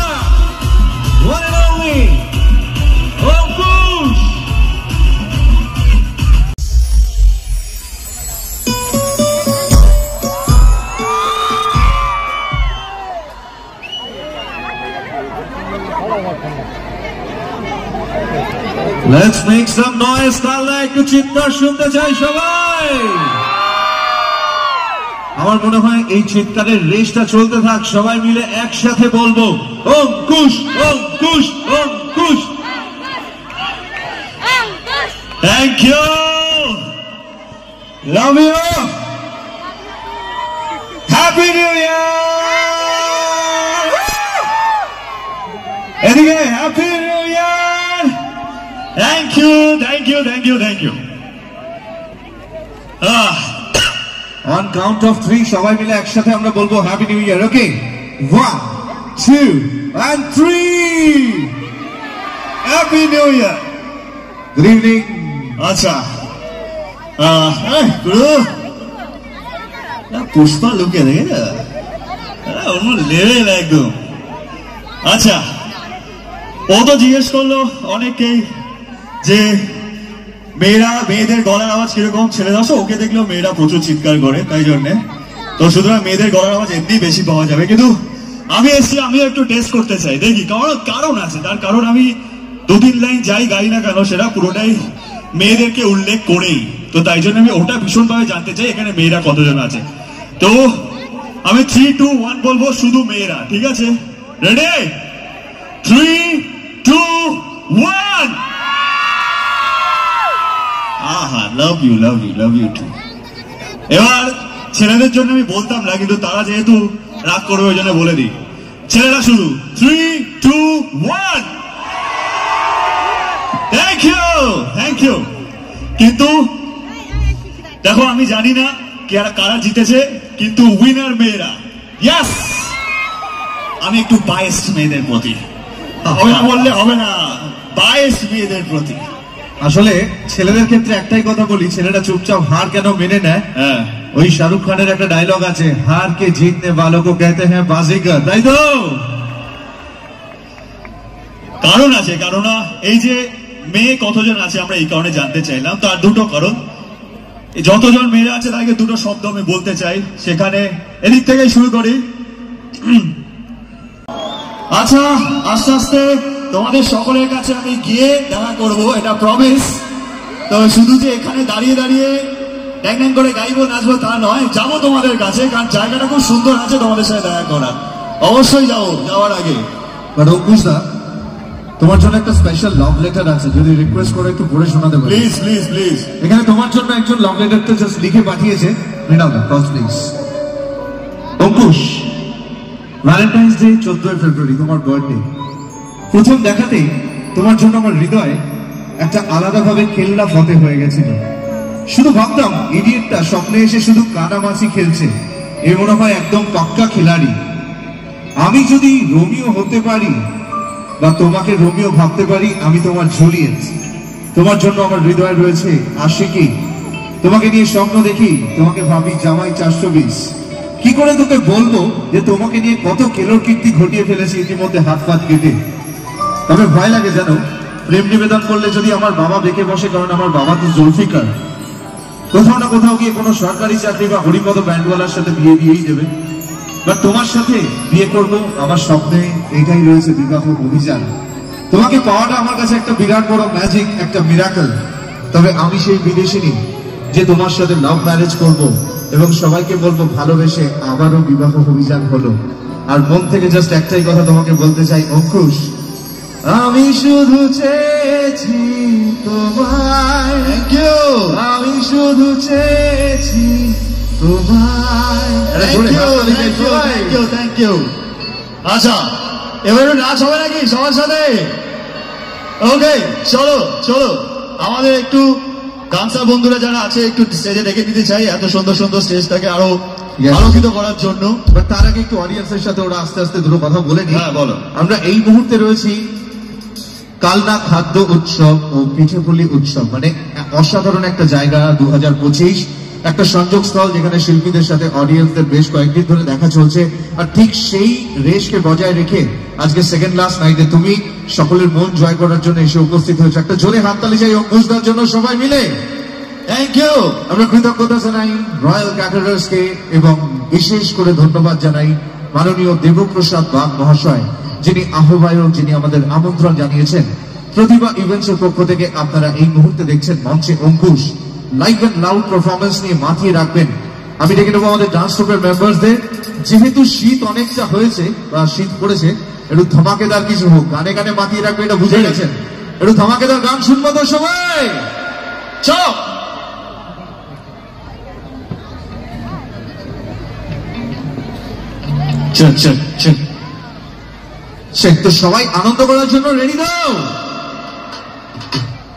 winner, one and only, Ankush. Let's make some noise, তাহলে একটু চিৎকার শুনতে চাই সবাই। আমার মনে হয় এই চিৎকারের রেসটা চলতে থাক, সবাই মিলে একসাথে বলবো Ankush Ankush Ankush. Thank you, love you, happy new year. এদিকে happy new year. Thank you thank you thank you thank you. On count of 3 সবাই মিলে একসাথে আমরা বলবো happy new year. Okay, 1 2 and 3 happy new year. Good evening. আচ্ছা, পুষ্পা লুকে দেখে অন্য লেভেল একদম। আচ্ছা, ও তো জিজ্ঞেস করলো অনেকেই যে মেয়েদের গলার আওয়াজ কিরকম, ছেলে দাসো ওকে দেখলেও মেয়েরা প্রচুর চিৎকার করে, তাই জন্যে তো সুতরাং মেয়েদের গলার আওয়াজ এমনি বেশি পাওয়া যাবে। কিন্তু আমি এসছি, আমিও একটু টেস্ট করতে চাই, দেখি কারণ আছে, তার কারণ আমি 2-3 লাইন যাই গাই না কেন সেটা পুরোটাই মেয়েদেরকে উল্লেখ করেই, তো তাই জন্য আমি ওটা ভীষণভাবে জানতে চাই এখানে মেয়েরা কতজন আছে। তো আমি 3 2 1 বলবো, শুধু মেয়েরা, ঠিক আছে? রেডি? 3 2 1। আহা, love you love you love you too. এবার ছেলেদের জন্য আমি বলতাম না, কিন্তু তারা যেহেতু রাগ করবে ওই জন্য বলে দিই, ছেলেরা শুধু 3 2 1। Thank you thank you. কিন্তু দেখো, আমি জানি না কারা জিতেছে, কিন্তু উইনার মেয়েরা। ইয়েস, আমি একটু বায়াসড মেয়েদের প্রতি, হবে না বললে হবে না, বায়াসড মেয়েদের প্রতি। আসলে ছেলেদের ক্ষেত্রে একটাই কথা বলি, ছেলেরা চুপচাপ হার কেন মেনে নেয়, ওই শাহরুখ খানের একটা ডায়লগ আছে, হার কে জিতনে वालों को कहते हैं बाजीगर, তাই তো? কারণ আছে, কারণ এই যে মেয়ে কতজন আছে আমরা এই কারণে জানতে চাইলাম। তার দুটো কারণ, যতজন মেয়েরা আছে তাকে দুটো শব্দ আমি বলতে চাই, সেখানে এদিক থেকেই শুরু করি। আচ্ছা, আস্তে আস্তে তোমাদের সকলের কাছে আমি গিয়ে দেখা করবো, এটা প্রমিস। তো শুধু যে এখানে দাঁড়িয়ে দাঁড়িয়ে ড্যাং ড্যাং করে গাইবো নাচবো তা নয়, যাবো তোমাদের কাছে, কারণ জায়গাটা খুব সুন্দর আছে তোমাদের সাথে দেখা করার। অবশ্যই যাবো, যাওয়ার আগে অঙ্কুশ দা, তোমার জন্য একটা স্পেশাল লাভ লেটার আছে, যদি রিকোয়েস্ট করে একটু পড়ে শোনাতে পারি? Please please please. এখানে তোমার জন্য একজন লাভ লেটারটা জাস্ট লিখে পাঠিয়েছে, read out please. Ankush, Valentine's day 14 ফেব্রুয়ারি, তোমার বার্থডে। প্রথম দেখাতেই তোমার জন্য আমার হৃদয়ে একটা আলাদাভাবে খেলনা ফতে হয়ে গেছিল। শুধু ভাবতাম ইডিয়েটটা স্বপ্নে এসে শুধু কানামাছি খেলছে, এ মনে হয় একদম পাক্কা খেলাড়ি। আমি যদি রোমিও হতে পারি বা তোমাকে রোমিও ভাবতে পারি, আমি তোমার জুলিয়েট। তোমার জন্য আমার হৃদয়ে রয়েছে আশিকি। তোমাকে নিয়ে স্বপ্ন দেখি, তোমাকে ভাবি জামাই 420। কি করে তোকে বলবো যে তোমাকে নিয়ে কত কেলোর কীর্তি ঘটিয়ে ফেলেছি ইতিমধ্যে হাত পাত কেটে। তবে ভয় লাগে জানো, প্রেম নিবেদন করলে যদি আমার বাবা বেঁকে বসে, কারণ আমার বাবা তো জুলফিকার, কোথাও না কোথাও গিয়ে কোনো সরকারি চাকরি বা হরিপদ ব্যান্ডওয়ালার সাথে বিয়ে দিয়েই দেবে। বা তোমার সাথে বিয়ে করবো, আমার স্বপ্নে এটাই রয়েছে বিবাহ অভিযান। তোমাকে পাওয়াটা আমার কাছে একটা বিরাট বড় ম্যাজিক, একটা মিরাকল। তবে আমি সেই বিদেশিনী যে তোমার সাথে লাভ ম্যারেজ করব এবং সবাইকে বলবো ভালোবেসে আবারও বিবাহ অভিযান হলো। আর মন থেকে জাস্ট একটাই কথা তোমাকে বলতে চাই, অঙ্কুশ, আমি শুধু চেয়েছি তোমায়, আমি শুধু চেয়েছি তোমায়। Thank you. আচ্ছা, এবারে নাচ হবে নাকি সবার সাথে? ওকে, চলো চলো, আমাদের একটু ডান্সার বন্ধুরা যারা আছে একটু স্টেজে ডেকে দিতে চাই, এত সুন্দর সুন্দর স্টেজটাকে আরো আলোকিত করার জন্য। তার আগে একটু অডিয়েন্সের সাথে ওরা আস্তে আস্তে দুটো কথা বলে নি। হ্যাঁ, বলো। আমরা এই মুহূর্তে রয়েছি কালনা খাদ্য উৎসব ও পিঠেপুলি উৎসব, মানে অসাধারণ একটা জায়গা। 2025 একটা সংযোগস্থল যেখানে শিল্পীদের সাথে অডিয়েন্সদের বেশ কয়েকদিন ধরে দেখা চলছে, আর ঠিক সেই রেশকে বজায় রেখে আজকে সেকেন্ড লাস্ট নাইটে তুমি সকলের মন জয় করার জন্য এসে উপস্থিত হয়েছে। একটা জোরে হাততালি চাই অঙ্কুশদার জন্য সবাই মিলে। Thank you. আমরা কৃতজ্ঞতা জানাই রয়্যাল ক্যাটারার্সকে এবং বিশেষ করে ধন্যবাদ জানাই মাননীয় দেবপ্রসাদ বাগ মহাশয়, যিনি আহ্বায়ক, যিনি আমাদের আমন্ত্রণ জানিয়েছেন। প্রতিভা ইভেন্টসের পক্ষ থেকে আপনারা এই মুহূর্তে দেখছেন মঞ্চে Ankush live and loud performance নিয়ে মাতিয়ে রাখবেন। আমি ডেকে নেবো আমাদের ডান্স গ্রুপের মেম্বারসদের। যেহেতু শীত অনেকটা হয়েছে বা শীত পড়েছে, একটু ধমাকেদার কিছু হোক, গানে গানে মাতিয়ে রাখবে, এটা বুঝে গেছেন। একটু ধমাকেদার গান শুনবো তো সবাই। চল তো সবাই আনন্দ করার জন্য রেডি দাও।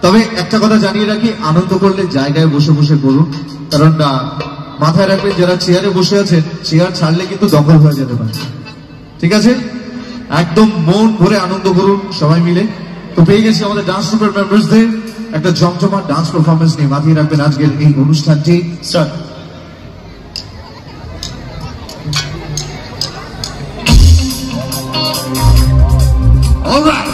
তবে একটা কথা জানিয়ে রাখি, আনন্দ করলে জায়গায় বসে বসে করুন, কারণ মাথায় রাখবেন যারা চেয়ারে বসে আছেন, চেয়ার ছাড়লে কিন্তু দখল হয়ে যেতে পারে। ঠিক আছে, একদম মন ভরে আনন্দ করুন সবাই মিলে। তো পেয়ে গেছি আমাদের ডান্স গ্রুপের মেম্বারসদের একটা জমজমাট ডান্স পারফরমেন্স নিয়ে মাতিয়ে রাখবেন আজকের এই অনুষ্ঠানটি। Sir All right.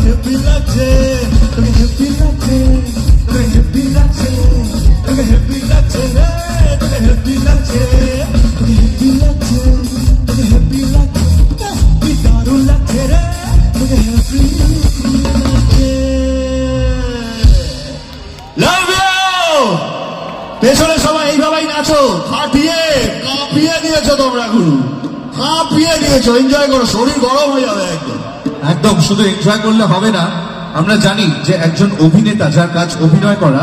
Happy happy লাগছে, তোকে হ্যাপি লাগছে, তোকে হ্যাপি লাগছে, তোকে হ্যাপি লাগছে রে, তোকে হ্যাপি লাগছে, তোকে হ্যাপি লাগছে, তোকে হ্যাপি লাগছে, কি দারুণ লাগছে রে, তোকে হ্যাপি লাগছে। Love you. পেছনে সবাই এইভাবেই নাচো, ফাটিয়ে কাঁপিয়ে দিয়েছো তোমরা, গুরু কাঁপিয়ে দিয়েছো। এনজয় করো, শরীর গরম হয়ে যাবে একদম। একদম, শুধু এনজয় করলে হবে না। আমরা জানি যে একজন অভিনেতা যার কাজ অভিনয় করা,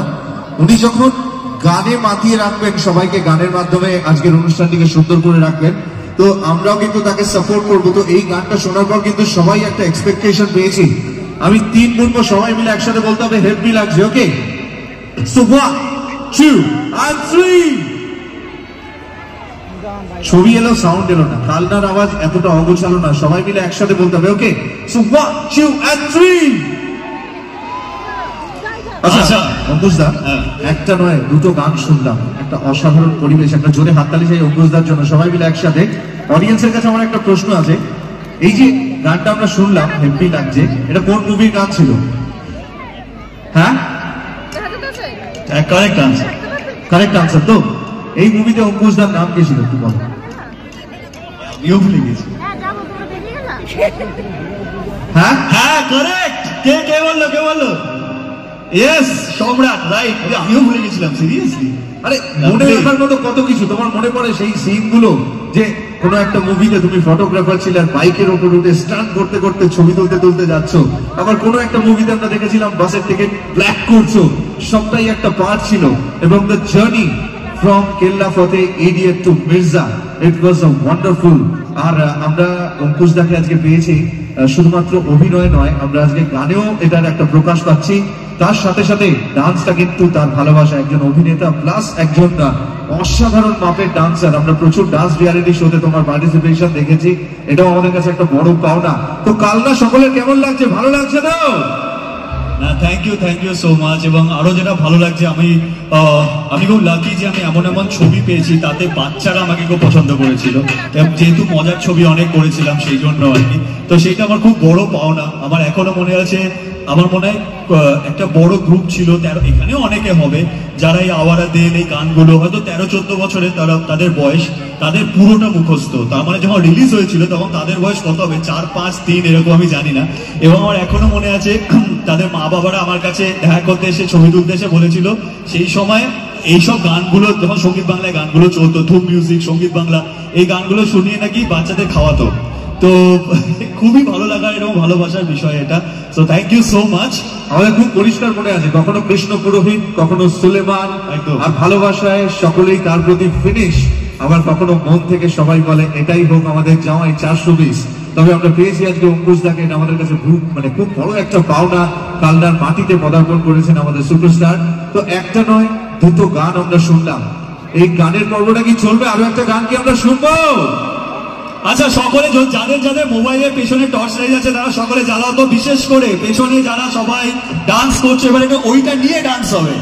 উনি যখন গানে মাতিয়ে রাখবেন সবাইকে, গানের মাধ্যমে আজকের অনুষ্ঠানটিকে সুন্দর করে রাখবেন, তো আমরাও কিন্তু তাকে সাপোর্ট করবো। তো এই গানটা শোনার পর কিন্তু সবাই একটা এক্সপেকটেশন পেয়েছি। আমি 3 বলবো, সবাই মিলে একসাথে বলতে হবে হেভি লাগছে। ওকে, সো 1 2 and 3। ছবি এলো, সাউন্ড এলো না, কালনার আওয়াজ এতটা অগোছালো না, সবাই মিলে একসাথে বলতে হবে। ওকে, সো 1 2 and 3। আচ্ছা অঙ্কুশদা, একটা নয় দুটো গান শুনলাম, একটা অসাধারণ পরিবেশ, একটা জোরে হাততালি চাই অঙ্কুশদার জন্য, সবাই মিলে একসাথে। অডিয়েন্সের কাছে আমার একটা প্রশ্ন আছে, এই যে গানটা আমরা শুনলাম হেভি লাগছে, এটা কোন মুভির গান ছিল? হ্যাঁ, কারেক্ট আনসার, কারেক্ট আনসার। তো এই মুভিতে অঙ্কুশদার নাম কি ছিল একটু বলো? আমিও ভুলে গেছি। হ্যাঁ হ্যাঁ কারেক্ট। কে কে বললো, কে বললো? ইয়েস, সম্রাট, রাইট। আমিও ভুলে গেছিলাম, সিরিয়াসলি। আরে মনে রাখার মতো কত কিছু তোমার মনে পড়ে, সেই সিন গুলো, যে কোনো একটা মুভিতে তুমি ফটোগ্রাফার ছিলে আর বাইকের ওপর উঠে স্টান্ট করতে করতে ছবি তুলতে তুলতে যাচ্ছ, আবার কোনো একটা মুভিতে আমরা দেখেছিলাম বাসের টিকিট ব্ল্যাক করছো, সবটাই একটা পার্ট ছিল। এবং the journey from Kella Fateh idiot to Mirza, it was a wonderful. আর আমরা অঙ্কুশদাকে আজকে পেয়েছি শুধুমাত্র অভিনয় নয়, আমরা আজকে গানেও এটার একটা প্রকাশ পাচ্ছি। তার সাথে সাথে ডান্সটা কিন্তু তার ভালোবাসা, একজন অভিনেতা প্লাস একজন অসাধারণ মাপের ডান্সার। আমরা প্রচুর ডান্স রিয়ালিটি শোতে তোমার পার্টিসিপেশন দেখেছি, এটাও আমাদের কাছে একটা বড় পাওনা। তো কালনা সকলের কেমন লাগছে? ভালো লাগছে তো? না, থ্যাংক ইউ সো মাচ। এবং আরো যেটা ভালো লাগছে, আমি খুব লাকি যে আমি এমন এমন ছবি পেয়েছি, তাতে বাচ্চারা আমাকে খুব পছন্দ করেছিল, যেহেতু মজার ছবি অনেক করেছিলাম সেই জন্য আর কি। তো সেইটা আমার খুব বড় পাওনা। আমার এখনো মনে আছে, আমার মনে হয় একটা বড় গ্রুপ ছিল, এখানেও অনেকে হবে, যারা এই আওয়ারা দেন এই গানগুলো হয়তো 13-14 বছরের তাদের বয়স, তাদের পুরোটা মুখস্থ। তার মানে যখন রিলিজ হয়েছিল তখন তাদের বয়স কত হবে, 4, 5, 3 এরকম আমি জানি না। এবং আমার এখনো মনে আছে, তাদের মা বাবারা আমার কাছে দেখা করতে এসে, ছবি তুলতে এসে বলেছিল, সেই সময় এইসব গানগুলো যখন সঙ্গীত বাংলায় গানগুলো চলতো, ধুম মিউজিক, সঙ্গীত বাংলা, এই গানগুলো শুনিয়ে নাকি বাচ্চাদের খাওয়াতো। তো খুবই ভালো লাগা এবং ভালোবাসার বিষয় এটা। So thank you so much. আমাদের খুব পরিষ্কার মনে আছে, কখনো কৃষ্ণ পুরোহিত, কখনো সুলেমান, আর ভালোবাসায় সকলেই তার প্রতি ফিনিশ। আবার কখনো মন থেকে সবাই বলে এটাই হোক আমাদের জামাই 420। তবে আমরা পেয়েছি আজকে অঙ্কুশদাকে, এটা আমাদের কাছে খুব বড় একটা পাওনা। কালনার মাটিতে পদার্পণ করেছেন আমাদের সুপারস্টার। তো একটা নয় দুটো গান আমরা শুনলাম, এই গানের পর্বটা কি চলবে? আরো একটা গান কি আমরা শুনবো? আচ্ছা, সকলে যাদের যাদের মোবাইলের পেছনে টর্চ লাইট আছে তারা সকলে জ্বালাও তো। বিশেষ করে পেছনে যারা সবাই ডান্স করছে, এবারে ওইটা নিয়ে ডান্স হবে,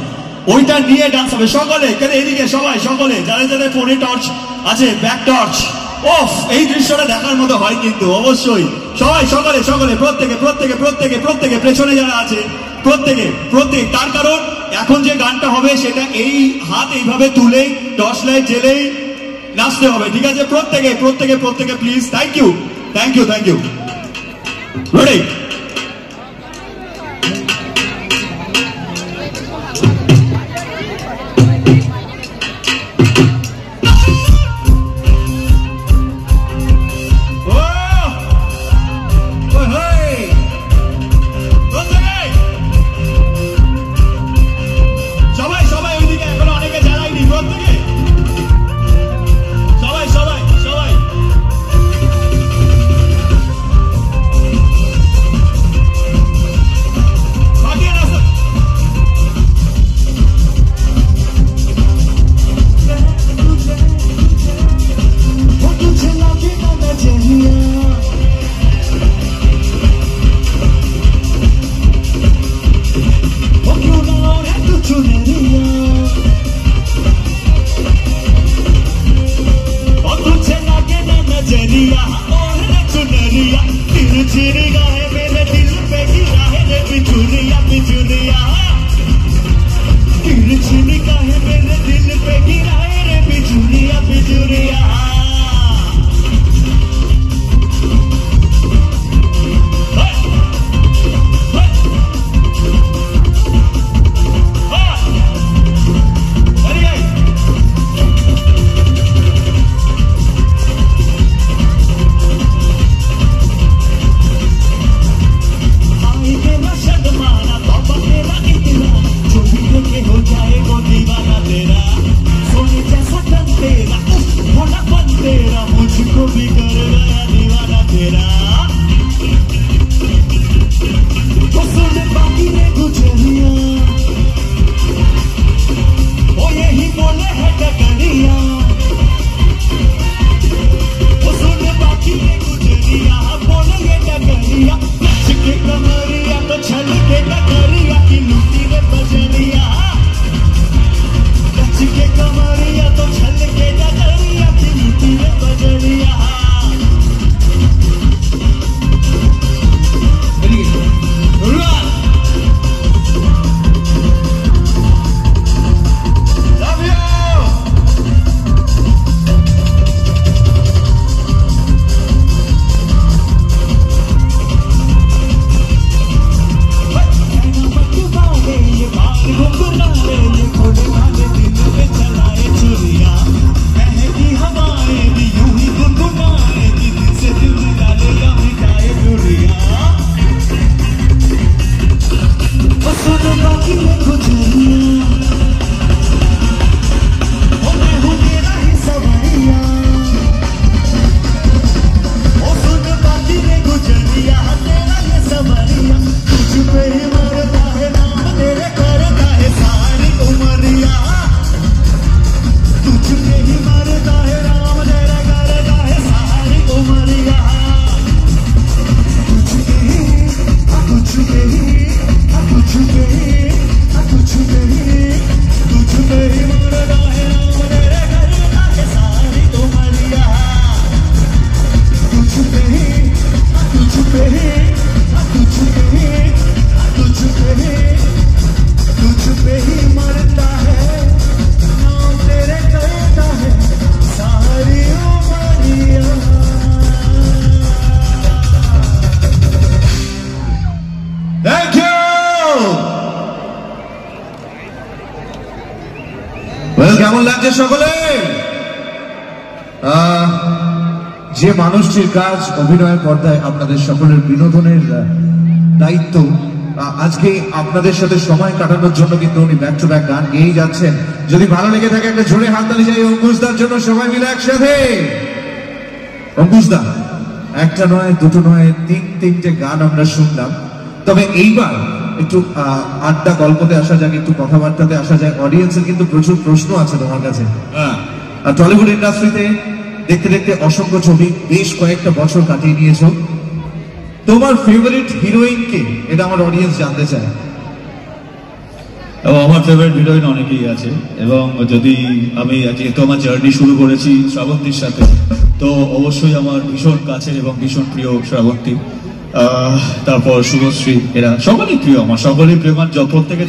ওইটা নিয়ে ডান্স হবে সকলে। কেন এইদিকে সবাই, সকলে যাদের যাদের ফোনে টর্চ আছে, ব্যাক টর্চ অফ, এই দৃশ্যটা দেখার মতো হয় কিন্তু অবশ্যই। সবাই সকলে সকলে প্রত্যেকে প্রত্যেকে প্রত্যেকে প্রত্যেকে পেছনে যারা আছে প্রত্যেকে প্রত্যেক, তার কারণ এখন যে গানটা হবে সেটা এই হাত এইভাবে তুলেই টর্চ লাইট জেলেই নাচতে হবে, ঠিক আছে? প্রত্যেকে প্রত্যেকে প্রত্যেকে please. Thank you thank you thank you. Ready? को भी कर गया दीवाना तेरा वो सुन बाकी ने गुजरिया वो यही बोले है डगरिया वो सुन बाकी ने गुजरिया बोले ये डगरिया नच के कमरिया तो छल के डगरिया की लूटी रे बजरिया नच के कमरिया तो छल के डगरिया की लूटी रे बजरिया কেমন লাগছে সকলে? যে মানুষটির কাজ অভিনয়ের পর্দায় আপনাদের সকলের বিনোদনের দায়িত্ব, আজকে আপনাদের সাথে সময় কাটানোর জন্য কিন্তু উনি ব্যাক টু ব্যাক গান গেয়েই যাচ্ছেন। যদি ভালো লেগে থাকে একটা জোরে হাততালি চাই অঙ্কুশদার জন্য, সবাই মিলে একসাথে। অঙ্কুশদা, একটা নয় দুটো নয় তিনটে গান আমরা শুনলাম, তবে এইবার একটু আড্ডা গল্পতে আসা যাক, একটু কথাবার্তাতে আসা যায়। অডিয়েন্সের কিন্তু প্রচুর প্রশ্ন আছে তোমার কাছে। আর টলিউড ইন্ডাস্ট্রিতে দেখতে দেখতে অসংখ্য ছবি, বেশ কয়েকটা বছর কাটিয়ে নিয়েছো। তোমার ফেভারিট হিরোইন কে, এটা আমার অডিয়েন্স জানতে চায়। আমার ফেভারিট হিরোইন অনেকেই আছে, এবং যদি আমি যেহেতু আমার জার্নি শুরু করেছি শ্রাবন্তীর সাথে, তো অবশ্যই আমার ভীষণ কাছের এবং ভীষণ প্রিয় শ্রাবন্তী। তারপর শুভশ্রী, এরা সকলেই প্রিয় আমার, সকলেই প্রিয়। কারণ প্রত্যেকে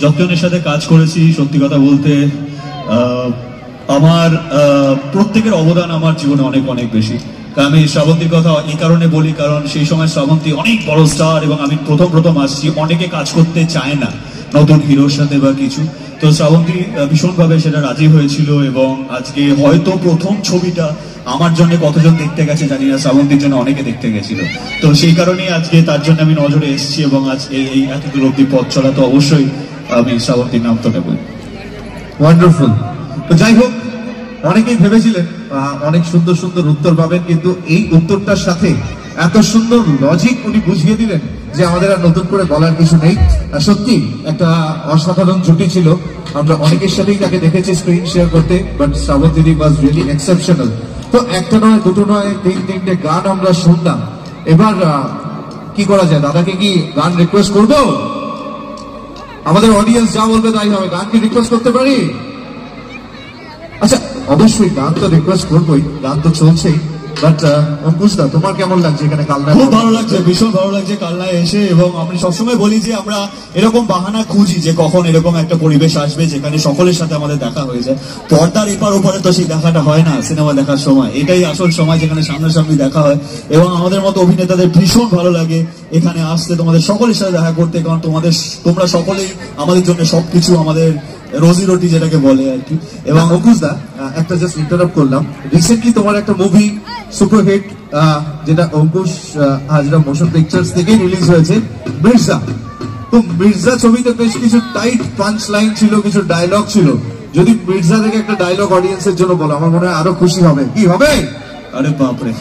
যতজনের সাথে কাজ করেছি, সত্যি কথা বলতে আমার প্রত্যেকের অবদান আমার জীবনে অনেক অনেক বেশি। কারণ আমি শ্রাবন্তীর কথা এই কারণে বলি, কারণ সেই সময় শ্রাবন্তী অনেক বড় স্টার, এবং আমি প্রথম আসছি, অনেকে কাজ করতে চায় না নতুন হিরোর সাথে বা কিছু, তো শ্রাবন্তী ভীষণভাবে সেটা রাজি হয়েছিল। এবং আজকে হয়তো প্রথম ছবিটা আমার জন্য কতজন দেখতে গেছে জানি না, শ্রাবন্তীর জন্য অনেকে দেখতে গেছিল। তো সেই কারণেই আজকে তার জন্য আমি নজরে এসেছি, এবং আজকে এই এতদূর অব্দি পথ চলা, তো অবশ্যই আমি শ্রাবন্তীর নাম তো নেবই। ওয়ান্ডারফুল। তো যাই হোক, অনেকেই ভেবেছিলেন অনেক সুন্দর সুন্দর উত্তর পাবেন, কিন্তু এই উত্তরটার সাথে এত সুন্দর লজিক উনি বুঝিয়ে দিলেন যে আমাদের আর নতুন করে বলার কিছু নেই। সত্যি একটা অসাধারণ জুটি ছিল, আমরা অনেকের সাথেই তাকে দেখেছি স্ক্রিন শেয়ার করতে, but Srabanti was really exceptional. তো একটা নয় দুটো নয় তিনটে গান আমরা শুনলাম। এবার কি করা যায়, দাদাকে কি গান রিকোয়েস্ট করবো? আমাদের অডিয়েন্স যা বলবে তাই হবে। গান কি রিকোয়েস্ট করতে পারি? আচ্ছা, অবশ্যই গান তো রিকোয়েস্ট করবোই, গান তো চলছেই। বাট অঙ্কুশদা, তোমার কেমন লাগছে এখানে কালনায়? খুব ভালো লাগছে, ভীষণ ভালো লাগছে কালনায় এসে। এবং আমি সবসময় বলি যে আমরা এরকম বাহানা খুঁজি যে কখন এরকম একটা পরিবেশ আসবে যেখানে সকলের সাথে আমাদের দেখা হয়ে যায়। পর্দার এপার ওপারে তো সেই দেখাটা হয় না সিনেমা দেখার সময়, এটাই আসল সময় যেখানে সামনাসামনি দেখা হয়। এবং আমাদের মতো অভিনেতাদের ভীষণ ভালো লাগে এখানে আসতে, তোমাদের সকলের সাথে দেখা করতে, কারণ তোমরা সকলেই আমাদের জন্য সবকিছু, আমাদের রোজি রুটি যেটাকে বলে আর কি। এবং অঙ্কুশদা, একটা জাস্ট ইন্টারাপ্ট করলাম, রিসেন্টলি তোমার একটা মুভি সুপারহিট, যেটা অঙ্কুশ হাজরা মোশন পিকচার্স থেকে রিলিজ হয়েছে, মির্জা। তো মির্জা ছবিতে বেশ কিছু টাইট পাঞ্চ লাইন ছিল, কিছু ডায়লগ ছিল। যদি মির্জা থেকে একটা ডায়লগ অডিয়েন্সের জন্য বলো, আমার মনে হয় আরো খুশি হবে। কি হবে? আরে বাপরে।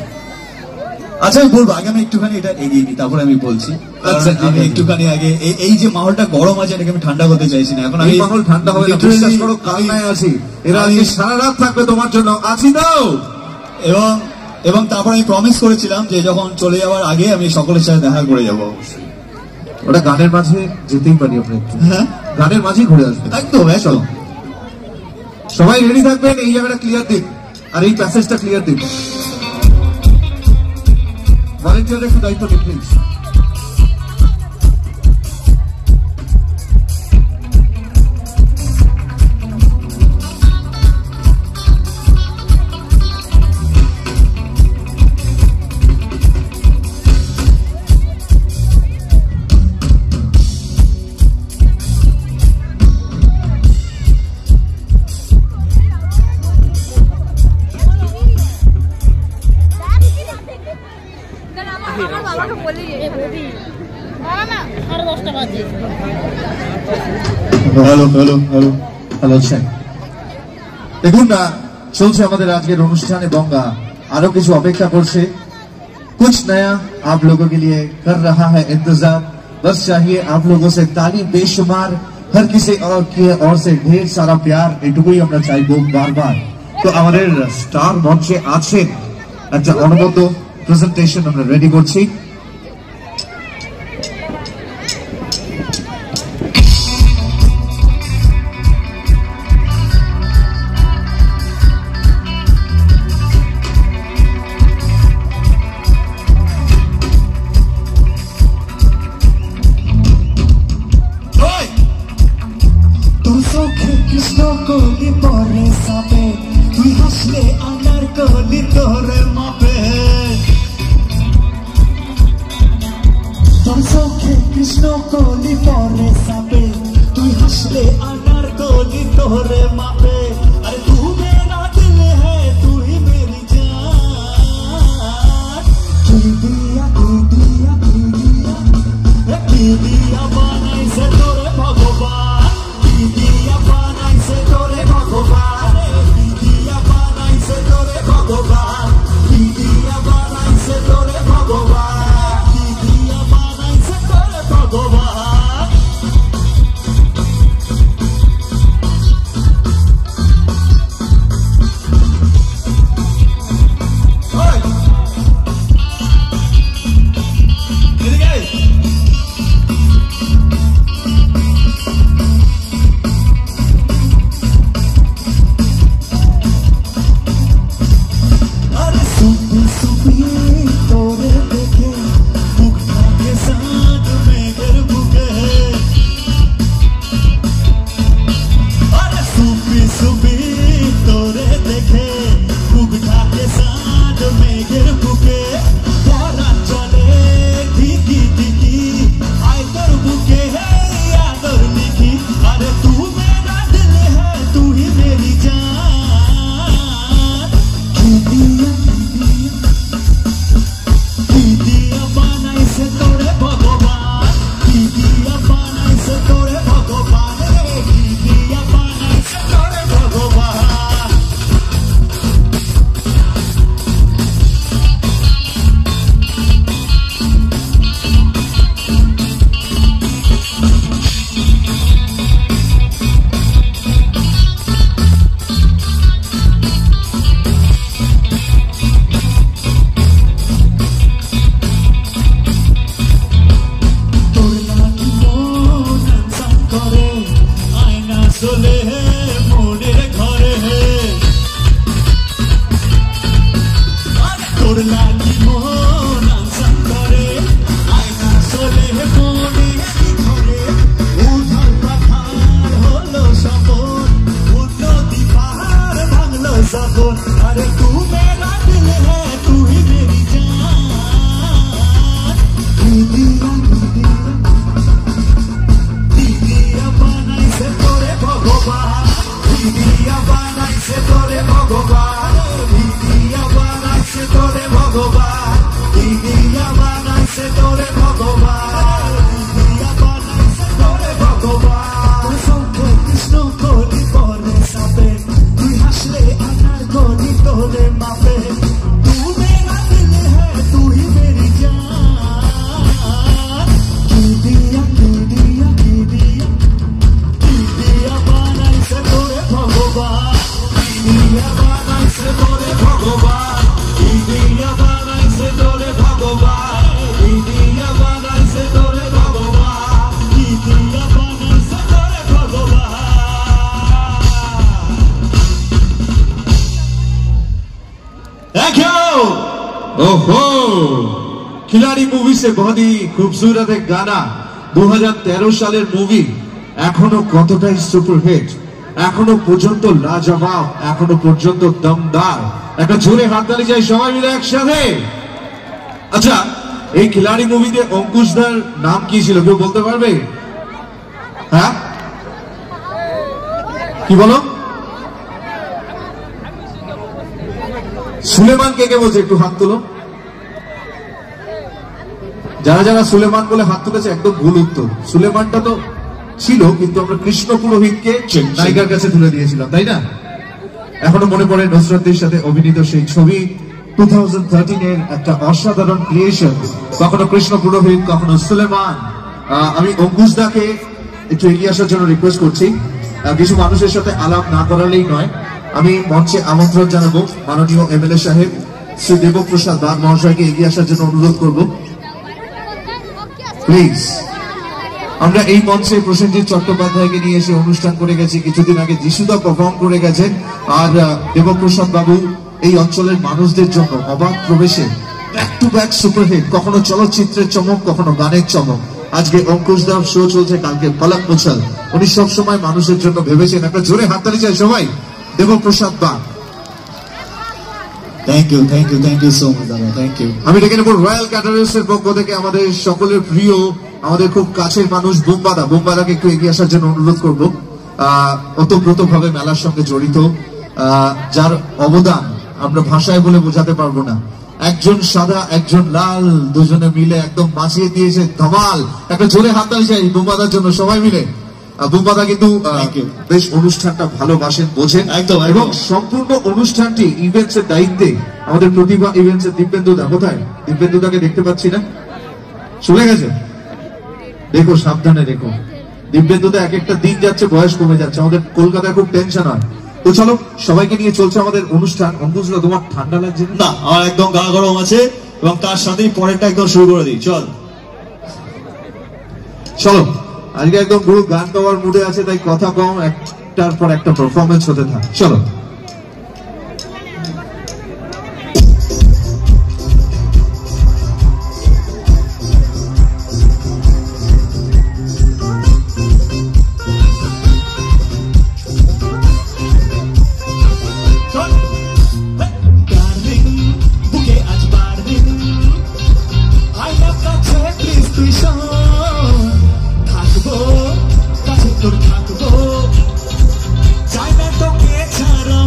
আচ্ছা আমি বলবো, আগে আমি একটুখানি এটা এগিয়ে নিই, তারপরে আমি বলছি। আচ্ছা, আমি একটুখানি আগে এই যে মাহলটা গরম আছে এটাকে আমি ঠান্ডা করতে চাইছি না। এখন আমি মাহল ঠান্ডা হবে না, বিশ্বাস করো, কান্নায় আছি। এরা আজকে সারা রাত থাকবে তোমার জন্য, আছি দাও। এবং তারপর আমি প্রমিস করেছিলাম যে যখন চলে যাওয়ার আগে আমি সকলের সাথে দেখা করে যাবো। ওটা গানের মাঝে যেতেই পারি আমরা একটু, হ্যাঁ গানের মাঝেই ঘুরে আসবো। একদম একদম। সবাই রেডি থাকবেন, এই জায়গাটা ক্লিয়ার দিন আর এই প্যাসেজটা ক্লিয়ার দিন। ভলেন্টিয়ার একটু দায়িত্ব দিন please. Hello hello hello hello sir, দেখুন না চলছে আমাদের আজকের অনুষ্ঠান এবং আরো কিছু অপেক্ষা করছে। कुछ नया आप लोगों के लिए कर रहा है इंतजाम, बस चाहिए आप लोगों से ताली बेशुमार, हर किसी और से ढेर सारा प्यार, এটুকুই আমরা চাইবো বারবার। তো আমাদের স্টার মঞ্চে আছেন, একটা অনবদ্য প্রেজেন্টেশন আমরা রেডি করছি। কৃষ্ণ কলি পরে সাপে, তুই হাসলে আনার কলি তোরে মাপে। তোর চোখে কৃষ্ণ কলি পরে সাপে, তুই হাসলে আনার কলি তোরে মাপে। আরে তু মেরা দিল হ্যায় তুই মেরি জান, কি দিয়া বানাইছে তোরে ভগবান, কি দিয়া বানাইছে তোরে ভগবান, কি দিয়া বানাইছে তোরে ভগবান, কি দিয়া বানাইছে তোরে ভগবান, কি দিয়া বানাইছে তোরে ভগবান। Kৃষ্ণ কলি পরে সাপে, তুই হাসলে আনার কলি তোরে মাপে। ओहो, खिलाड़ी मूवी से बहुत ही खूबसूरत एक गाना 2013 সালের মুভি এখনো কতটাই সুপারহিট, এখনো পর্যন্ত লাজবাব, এখনো পর্যন্ত দমদার। একটা জোরে হাততালি চাই সবাই মিলে একসাথে। আচ্ছা, এই খিলাড়ি মুভিতে অঙ্কুশদার নাম কি ছিল কেউ বলতে পারবে? হ্যাঁ, কি বলো? সুলেমান কে কে বলছে একটু হাত তুলো। যারা যারা সুলেমান বলে হাত তুলেছে একদম ভুল উত্তর। সুলেমানটা তো ছিল, কিন্তু আমরা কৃষ্ণ পুরোহিতকে নায়িকার কাছে তুলে দিয়েছিলাম, তাই না? এখনো মনে পড়ে নুসরাতের সাথে অভিনীত সেই ছবি 2013 এর একটা অসাধারণ ক্রিয়েশন, কখনো কৃষ্ণ পুরোহিত, কখনো সুলেমান। আমি অঙ্কুশদাকে একটু এগিয়ে আসার জন্য রিকোয়েস্ট করছি। কিছু মানুষের সাথে আলাপ না করালেই নয়। আমি মঞ্চে আমন্ত্রণ জানাবো মাননীয় এমএলএ সাহেব শ্রী দেবপ্রসাদ বাগ মহাশয়কে এগিয়ে আসার জন্য অনুরোধ করব, প্লিজ। আমরা এই মঞ্চে প্রসেনজিৎ চট্টোপাধ্যায়কে নিয়ে এসে অনুষ্ঠান করে গেছি, কিছুদিন আগে যিশুদা পারফর্ম করে গেছেন, আর দেবপ্রসাদ বাবু এই অঞ্চলের মানুষদের জন্য অবাধ প্রবেশে ব্যাক টু ব্যাক সুপারহিট, কখনো চলচ্চিত্রের চমক, কখনো গানের চমক। আজকে অঙ্কুশদার শো চলছে, কালকে পলক মুছল। উনি সবসময় মানুষের জন্য ভেবেছেন। একটা জোরে হাততালি চাই সবাই Debprasad Bag. Thank you so much দাদা, থ্যাংক ইউ। আমি ডেকে নেব রয়্যাল ক্যাটারার্স এর পক্ষ থেকে আমাদের সকলের প্রিয়, আমাদের খুব কাছের মানুষ বোমবাদাকে একটু এগিয়ে আসার জন্য অনুরোধ করবো। ওতপ্রোতভাবে মেলার সঙ্গে জড়িত, যার অবদান আমরা ভাষায় বলে বোঝাতে পারবো না। একজন সাদা, একজন লাল, দুজনে মিলে একদম বাঁচিয়ে দিয়েছে ধমাল। একটা জোরে হাততালি চাই বোমবাদার জন্য সবাই মিলে। বোমবাদা কিন্তু বেশ অনুষ্ঠানটা ভালোবাসেন, বোঝেন একদম, এবং সম্পূর্ণ অনুষ্ঠানটি ইভেন্টস এর দায়িত্বে আমাদের প্রতিভা ইভেন্টস এর দিব্যেন্দুদা। কোথায় দিব্যেন্দুদাকে দেখতে পাচ্ছি না, চলে গেছে। দেখো, সাবধানে দেখো, দিব্যেন্দুদা এক একটা দিন যাচ্ছে, বয়স কমে যাচ্ছে। আমাদের কলকাতায় খুব টেনশন হয়। তো চলো, সবাইকে নিয়ে চলছে আমাদের অনুষ্ঠান। অঙ্কুশদা, তোমার ঠান্ডা লাগছে না? আমার একদম গা গরম আছে, এবং তার সাথেই পরেরটা একদম শুরু করে দিই। চলো, আজকে একদম পুরো গান গাওয়ার মুডে আছে, তাই কথা কম, একটার পর একটা পারফরমেন্স হতে থাকে। চলো। থাকবো, চাই না তোকে ছাড়া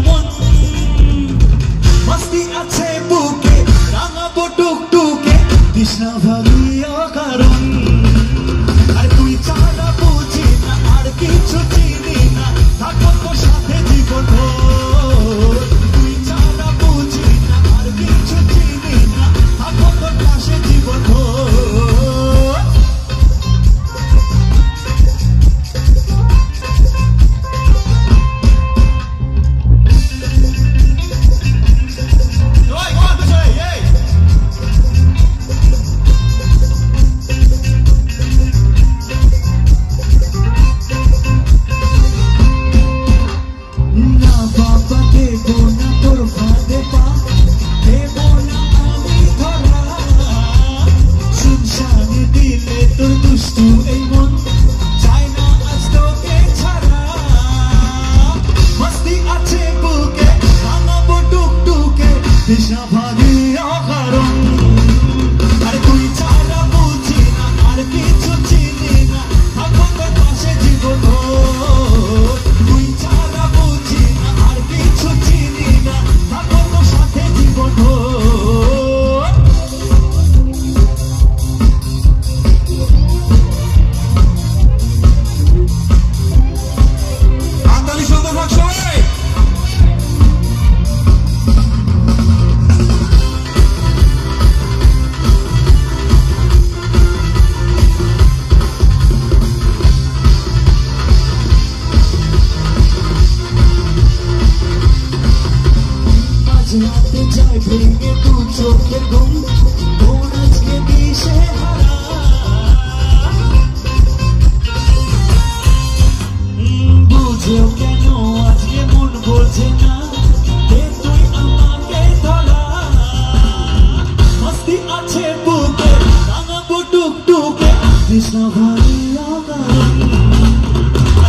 কৃষ্ণ ভাইয়া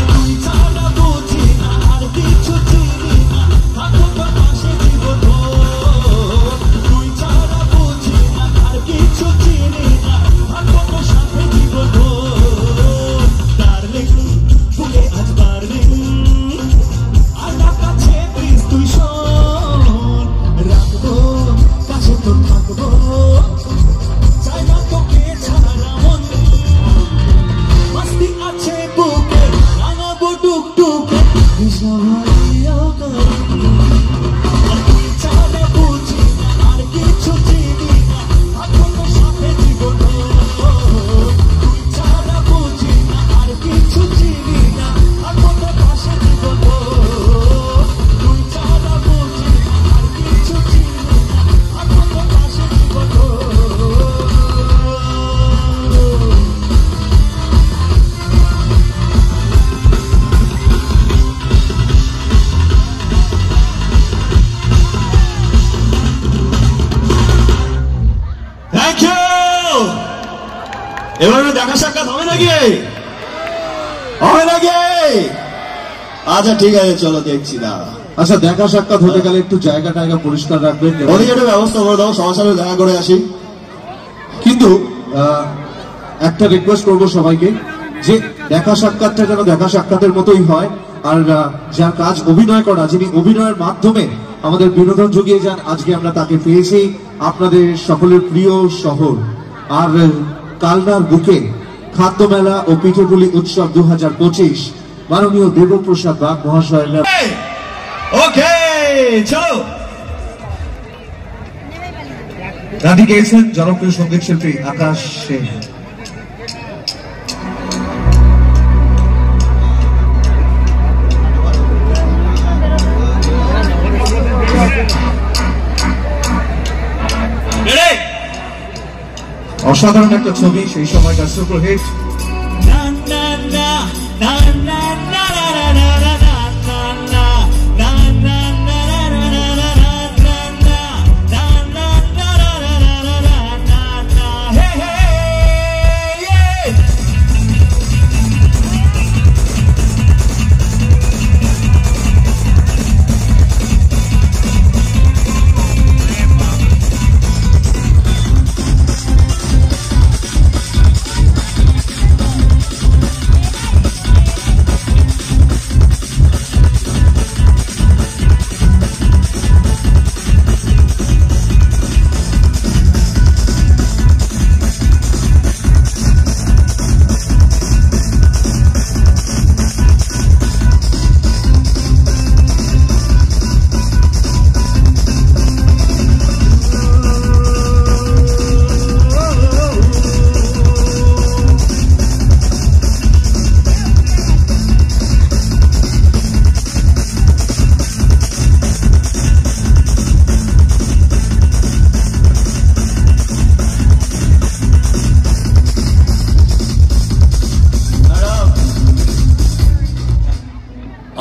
তুই ছাড়া বুঝি না আর কিছু চিনি না থাকো তোর পাশে জীবন তুই ছাড়া বুঝি না আর কিছু চিনি না থাকো তোর সাথে জীবন ডার্লিং ভুলে আজ ডার্লিং আর না কাছে প্লিজ তুই শোন রাখবো কাছে তোর থাকবো চাই না তোকে ছাড়া মন মস্তি আছে বুকে রাঙাবো টুকটুকে কৃষ্ণ ভাইয়া আর তুই ছাড়া বুঝি না আর কিছু চিনি না থাকো তোর সাথে জীবন তুই ছাড়া বুঝি না আর কিছু চিনি না থাকো তোর পাশে জীবন তুই ছাড়া বুঝি না আর কিছু চিনি না থাকো তোর পাশে জীবন থ্যাংক ইউ এবারে দেখা সাক্ষাৎ হবে নাকি আচ্ছা ঠিক আছে চলো দেখছি না আচ্ছা দেখা সাক্ষাৎ হতে গেলে একটু জায়গা টায়গা পরিষ্কার রাখবেন ওদিকে একটা ব্যবস্থা করে দাও সবার সাথে দেখা করে আসি কিন্তু একটা রিকোয়েস্ট করব সবাইকে যে দেখা সাক্ষাৎটা যেন দেখা সাক্ষাতের মতোই হয় আর যার কাজ অভিনয় করা যিনি অভিনয়ের মাধ্যমে আমাদের বিনোদন জুগিয়ে যান আজকে আমরা তাকে পেয়েছি আপনাদের সকলের প্রিয় শহর আর কালনার বুকে খাদ্য মেলা ও পিঠেপুলি উৎসব 2025 মাননীয় দেবপ্রসাদ বাগ মহাশয়ের ওকে চলো গান গেয়েছেন জনপ্রিয় সঙ্গীত শিল্পী আকাশ সেন। অসাধারণ একটা ছবি সেই সময়কার সুপারহিট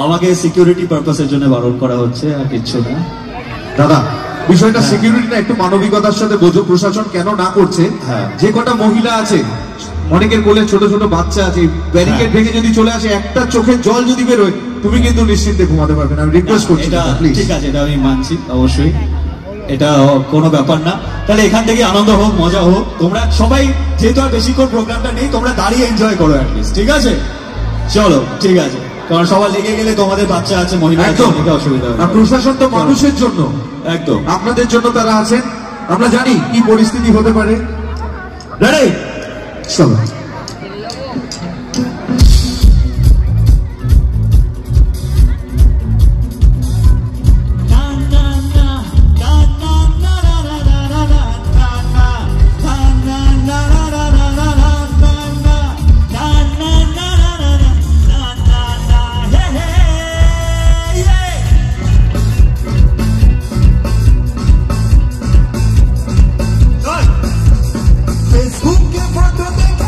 আমাকে সিকিউরিটি পারপাসের জন্য বারণ করা হচ্ছে আর কিছু না দাদা বিষয়টা সিকিউরিটিটা একটু মানবিকতার সাথে বোঝো প্রশাসন কেন না করছে যে কটা মহিলা আছে অনেকের কোলে ছোট ছোট বাচ্চা আছে ব্যারিকেড ভেঙে যদি চলে আসে একটা চোখের জল যদি বেরোয় তুমি কিন্তু নিশ্চিন্তে ঘুমাতে পারবে না আমি রিকোয়েস্ট করছি ঠিক আছে এটা আমি মানছি অবশ্যই এটা কোনো ব্যাপার না তাহলে এখান থেকে আনন্দ হোক মজা হোক তোমরা সবাই যেহেতু আর বেশিক্ষণ প্রোগ্রামটা নেই তোমরা দাঁড়িয়ে এনজয় করো অ্যাটলিস্ট ঠিক আছে চলো ঠিক আছে কারণ সবাই লেগে গেলে তোমাদের বাচ্চা আছে মহিলা আছে অসুবিধা হবে প্রশাসন তো মানুষের জন্য একদম আপনাদের জন্য তারা আছেন আমরা জানি কি পরিস্থিতি হতে পারে রেডি চলো Facebook के फोटो देख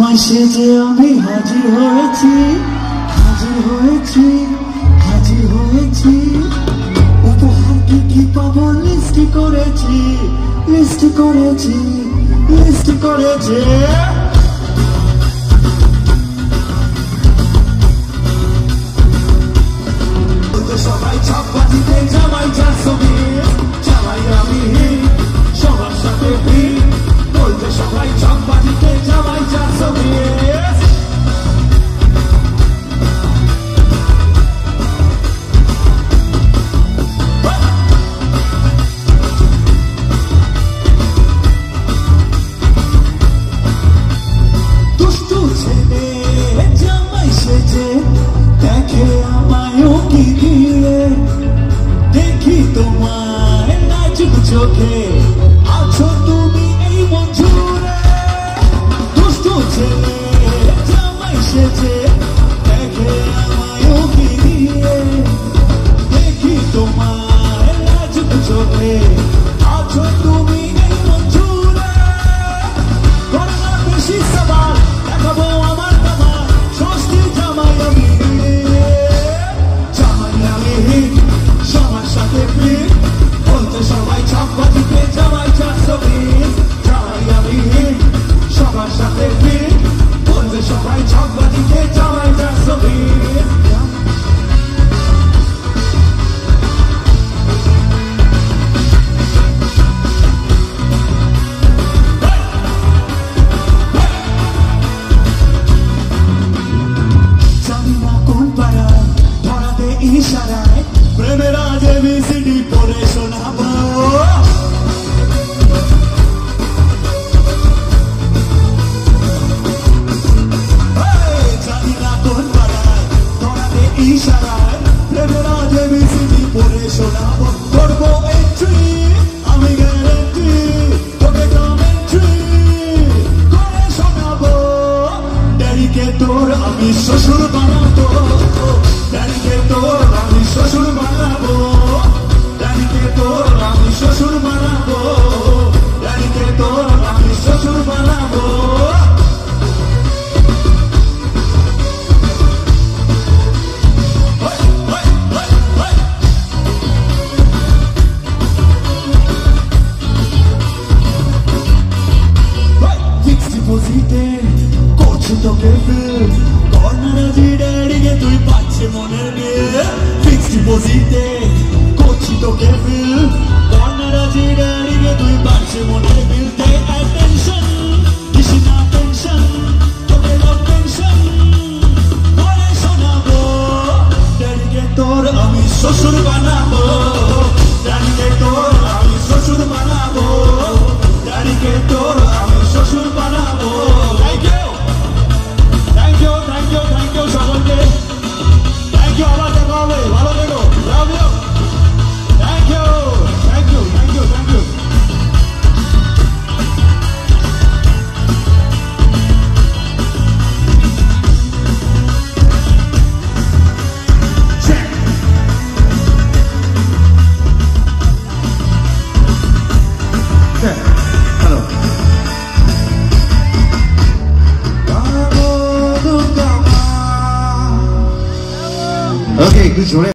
জামাই সেজে আমি হাজির হয়েছি, হাজির হয়েছি, হাজির হয়েছি। উপহার কি কি পাবো লিস্ট করেছি, লিস্ট করেছি, লিস্ট করেছি। সবাই ছাপবাজিতে জামাই যার ছবি, জামাই আমি সবার সাথে ভিড়, বলতে সবাই ছাপবাজিতে জামাই যার ছবি। দুষ্টু ছেলে জামাই সেজে দেখে আমায় কি দিয়ে, দেখি তোমায় নাচুক চোখে, আছো তুমি এই মন জুড়ে। দুষ্টু ছেলে জামাই সেজে দেখে আমায় কি দিয়ে, দেখি তোমায় নাচুক চোখে, আছো তুমি এই মন জুড়ে। করো না বেশি সবার, দেখাবো আমার কামাল, ষষ্ঠী জামাই আমি, জামাই আমি সবার সাথে ভিড়, বলতে সবাই ছাপবাজিতে জামাই যার ছবি, জামাই আমি সবার সাথে ভিড়, বলতে সবাই ছাপবাজিতে জামাই যার ছবি। জানি না কোন পাড়ায় ধরাতে ইশারায় প্রেমের আজ ABCD পড়ে শোনাবো। জানি না কোন পাড়ায় ধরাতে ইশারায় প্রেমের আজ ABCD পড়ে শোনাবো। করবো এন্ট্রি আমি গ্যারেন্টি, তোকে কমেন্ট্রি করে শোনাবো। ড্যাডিকে তোর আমি শ্বশুর বানাবো, ড্যাডিকে তোর আমি শ্বশুর বানাবো, ড্যাডিকে তোর আমি শ্বশুর বানাবো, ড্যাডিকে তোর আমি শ্বশুর বানাবো। ফিক্সড ডিপোজিটে করছি তোকে ফিল, কর্নারাজি ড্যাডিকে তুই পাচ্ছে মনের বিয়ে। ফিক্সড ডিপোজিটে করছি তোকে ফিল, কর্নারাজি ড্যাডিকে তুই পাচ্ছে মনের বিল। দে অ্যাটেনশন, দিস না টেনশন, তোকে লভ টেনশন করে শোনাবো। ড্যাডিকে তোর আমি শ্বশুর বানাবো, ড্যাডিকে তোর আমি শ্বশুর বানাবো, ড্যাডিকে তোর আমি শ্বশুর বানাবো। Thank you, thank you, thank you, thank you সকলকে, থ্যাংক ইউ। আবার দেখা হবে, ভালো থেকো, love you, thank you, thank you, thank you, thank you. Hello. Okay, একটু জোরে